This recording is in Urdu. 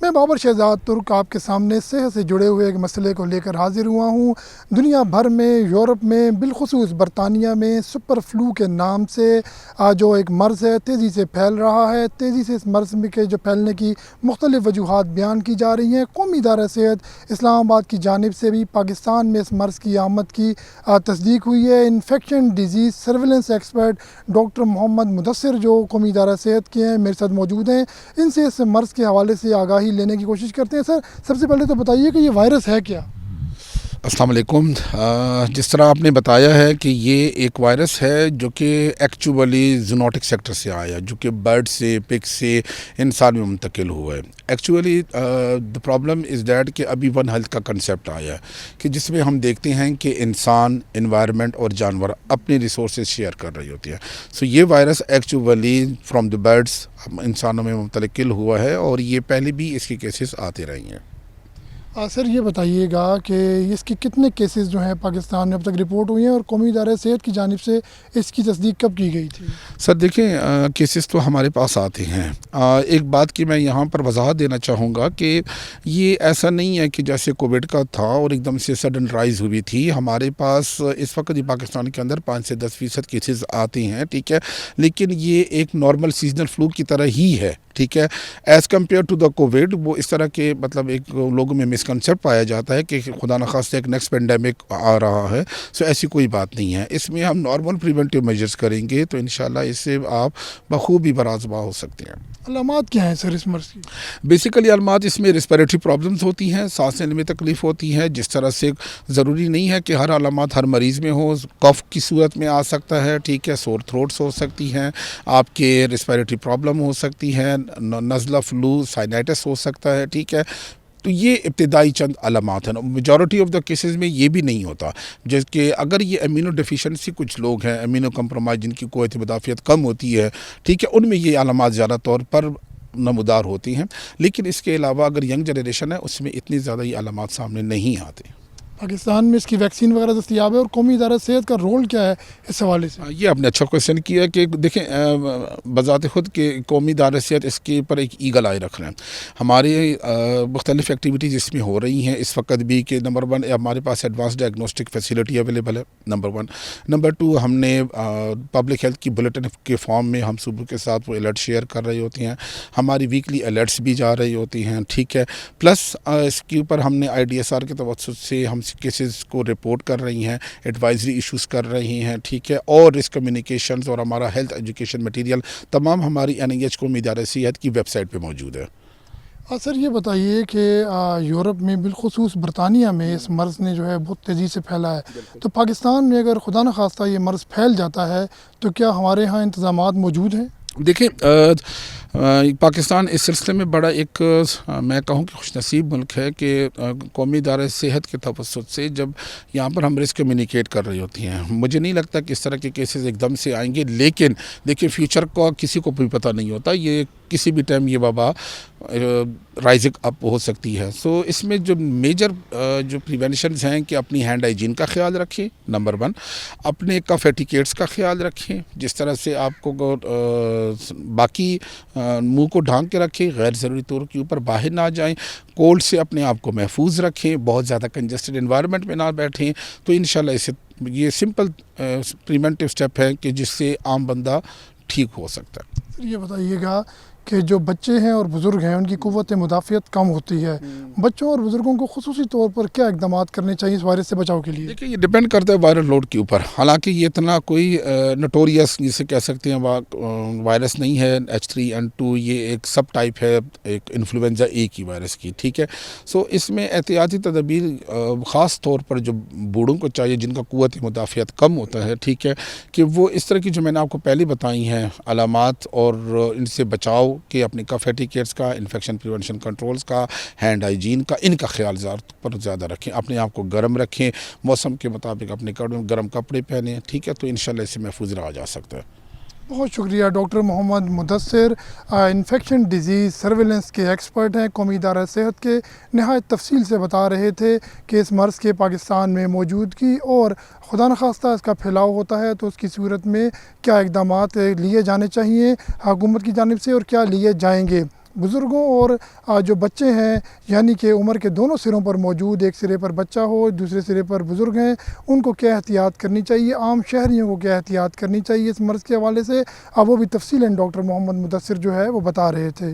میں بابر شہزاد ترک آپ کے سامنے صحت سے جڑے ہوئے ایک مسئلے کو لے کر حاضر ہوا ہوں۔ دنیا بھر میں، یورپ میں، بالخصوص برطانیہ میں سپر فلو کے نام سے جو ایک مرض ہے تیزی سے پھیل رہا ہے۔ تیزی سے اس مرض کے جو پھیلنے کی مختلف وجوہات بیان کی جا رہی ہیں۔ قومی ادارہ صحت اسلام آباد کی جانب سے بھی پاکستان میں اس مرض کی آمد کی تصدیق ہوئی ہے۔ Infection disease surveillance expert doctor Muhammad Mudassir جو قومی ادارہ صحت کے ہیں میرے ساتھ موجود ہیں، ان سے اس مرض کے حوالے سے آگاہی لینے کی کوشش کرتے ہیں۔ سر، سب سے پہلے تو بتائیے کہ یہ وائرس ہے کیا؟ السلام علیکم۔ جس طرح آپ نے بتایا ہے کہ یہ ایک وائرس ہے جو کہ ایکچولی زونوٹک سیکٹر سے آیا ہے، جو کہ برڈ سے، پگ سے انسان میں منتقل ہوا ہے۔ Actually the problem is that کہ ابھی ون ہیلتھ کا کنسیپٹ آیا ہے کہ جس میں ہم دیکھتے ہیں کہ انسان، انوائرمنٹ اور جانور اپنے ریسورسز شیئر کر رہی ہوتی ہیں۔ سو یہ virus actually from the birds انسانوں میں منتقل ہوا ہے اور یہ پہلے بھی اس کے کیسز آتے رہے ہیں۔ سر یہ بتائیے گا کہ اس کی کتنے کیسز جو ہیں پاکستان میں اب تک رپورٹ ہوئی ہیں اور قومی ادارہ صحت کی جانب سے اس کی تصدیق کب کی گئی تھی؟ سر دیکھیں، کیسز تو ہمارے پاس آتے ہیں۔ ایک بات کی میں یہاں پر وضاحت دینا چاہوں گا کہ یہ ایسا نہیں ہے کہ جیسے کووڈ کا تھا اور ایک دم سے سڈن رائز ہوئی تھی۔ ہمارے پاس اس وقت یہ پاکستان کے اندر 5 سے 10% کیسز آتے ہیں، ٹھیک ہے، لیکن یہ ایک نارمل سیزنل فلو کی طرح ہی ہے، ٹھیک ہے، as compare to the COVID. وہ اس طرح کے مطلب ایک لوگوں میں مسکنسیپٹ پایا جاتا ہے کہ خدا نخواستہ ایک نیکسٹ پینڈیمک آ رہا ہے۔ سو ایسی کوئی بات نہیں ہے۔ اس میں ہم نارمل پریونٹیو میجرز کریں گے تو انشاءاللہ اس سے آپ بخوبی برآزما ہو سکتے ہیں۔ علامات کیا ہیں سر اس مرض کی؟ بیسیکلی علامات اس میں ریسپیریٹری پرابلمز ہوتی ہیں، سانس لینے میں تکلیف ہوتی ہے۔ جس طرح سے ضروری نہیں ہے کہ ہر علامات ہر مریض میں ہو، کف کی صورت میں آ سکتا ہے، ٹھیک ہے، سور تھروٹس ہو سکتی ہیں، آپ کے ریسپیریٹری پرابلم ہو سکتی ہے، نزلہ، فلو، سائنائٹس ہو سکتا ہے، ٹھیک ہے۔ تو یہ ابتدائی چند علامات ہیں۔ میجورٹی آف دا کیسز میں یہ بھی نہیں ہوتا، جس کہ اگر یہ امینو ڈیفیشنسی کچھ لوگ ہیں، امینو کمپرومائز جن کی قوت مدافعت کم ہوتی ہے، ٹھیک ہے، ان میں یہ علامات زیادہ طور پر نمودار ہوتی ہیں، لیکن اس کے علاوہ اگر ینگ جنریشن ہے اس میں اتنی زیادہ یہ علامات سامنے نہیں آتے۔ پاکستان میں اس کی ویکسین وغیرہ دستیاب ہے اور قومی ادارہ صحت کا رول کیا ہے اس حوالے سے؟ یہ آپ نے اچھا کویشچن کیا کہ دیکھیں، بذات خود کہ قومی ادارہ صحت اس کے اوپر ایک ایگل آئی رکھ رہے ہیں۔ ہمارے مختلف ایکٹیویٹیز اس میں ہو رہی ہیں اس وقت بھی کہ نمبر 1 ہمارے پاس ایڈوانس ڈائگنوسٹک فیسیلٹی اویلیبل ہے، نمبر 1۔ نمبر 2 ہم نے پبلک ہیلتھ کی بلیٹن کے فارم میں ہم صوبوں کے ساتھ وہ الرٹ شیئر کر رہے ہوتے ہیں، ہماری ویکلی الرٹس بھی جا رہی ہوتی ہیں، ٹھیک ہے، پلس اس کے اوپر ہم نے IDSR کے توسط سے ہم کیسز کو رپورٹ کر رہی ہیں، ایڈوائزری ایشوز کر رہی ہیں، ٹھیک ہے، اور رسک کمیونیکیشنز اور ہمارا ہیلتھ ایجوکیشن مٹیریل تمام ہماری NIH قومی ادارہ صحت کی ویب سائٹ پہ موجود ہے۔ سر یہ بتائیے کہ یورپ میں بالخصوص برطانیہ میں اس مرض نے جو ہے بہت تیزی سے پھیلا ہے، تو پاکستان میں اگر خدا نخواستہ یہ مرض پھیل جاتا ہے تو کیا ہمارے ہاں انتظامات موجود ہیں؟ دیکھیں، پاکستان اس سلسلے میں بڑا ایک میں کہوں کہ خوش نصیب ملک ہے کہ قومی ادارہ صحت کے توسط سے جب یہاں پر ہم رسک کمیونیکیٹ کر رہی ہوتی ہیں، مجھے نہیں لگتا کہ اس طرح کے کیسز ایک دم سے آئیں گے، لیکن دیکھیں فیوچر کا کسی کو بھی پتہ نہیں ہوتا، یہ کسی بھی ٹائم یہ وبا رائزنگ اپ ہو سکتی ہے۔ سو اس میں جو میجر جو پریونشنز ہیں کہ اپنی ہینڈ ہائیجین کا خیال رکھیں، نمبر 1، اپنے کف ایٹیکیٹس کا خیال رکھیں، جس طرح سے آپ کو باقی منہ کو ڈھانک کے رکھیں، غیر ضروری طور کے اوپر باہر نہ جائیں، کولڈ سے اپنے آپ کو محفوظ رکھیں، بہت زیادہ کنجسٹڈ انوائرمنٹ میں نہ بیٹھیں۔ تو انشاءاللہ اسے یہ سمپل پریونٹیو سٹیپ ہے کہ جس سے عام بندہ ٹھیک ہو سکتا ہے۔ یہ بتائیے گا کہ جو بچے ہیں اور بزرگ ہیں ان کی قوت مدافعت کم ہوتی ہے، بچوں اور بزرگوں کو خصوصی طور پر کیا اقدامات کرنے چاہیے اس وائرس سے بچاؤ کے لیے؟ دیکھیں، یہ ڈیپینڈ کرتا ہے وائرل لوڈ کے اوپر، حالانکہ یہ اتنا کوئی نوٹوریس جسے کہہ سکتے ہیں وائرس نہیں ہے۔ H3N2 یہ ایک سب ٹائپ ہے ایک انفلوئنزا A کی وائرس کی، ٹھیک ہے۔ سو اس میں احتیاطی تدابیر خاص طور پر جو بوڑھوں کو چاہیے جن کا قوت مدافعت کم ہوتا ہے، ٹھیک ہے، کہ وہ اس طرح کی جو میں نے آپ کو پہلے بتائی ہیں علامات اور ان سے بچاؤ کہ اپنے کف ایٹیکیٹس کا، انفیکشن پریونشن کنٹرولز کا، ہینڈ ہائیجین کا، ان کا خیال پر زیادہ رکھیں، اپنے آپ کو گرم رکھیں، موسم کے مطابق اپنے گرم کپڑے پہنیں، ٹھیک ہے، تو انشاءاللہ اس سے محفوظ رہا جا سکتا ہے۔ بہت شکریہ doctor Muhammad Mudassir, infection disease surveillance کے ایکسپرٹ ہیں، قومی ادارہ صحت کے، نہایت تفصیل سے بتا رہے تھے کہ اس مرض کے پاکستان میں موجودگی اور خدا نخواستہ اس کا پھیلاؤ ہوتا ہے تو اس کی صورت میں کیا اقدامات لیے جانے چاہیے حکومت کی جانب سے اور کیا لیے جائیں گے۔ بزرگوں اور جو بچے ہیں یعنی کہ عمر کے دونوں سروں پر موجود، ایک سرے پر بچہ ہو دوسرے سرے پر بزرگ ہیں، ان کو کیا احتیاط کرنی چاہیے، عام شہریوں کو کیا احتیاط کرنی چاہیے اس مرض کے حوالے سے، اب وہ بھی تفصیلاً ڈاکٹر محمد مدثر جو ہے وہ بتا رہے تھے۔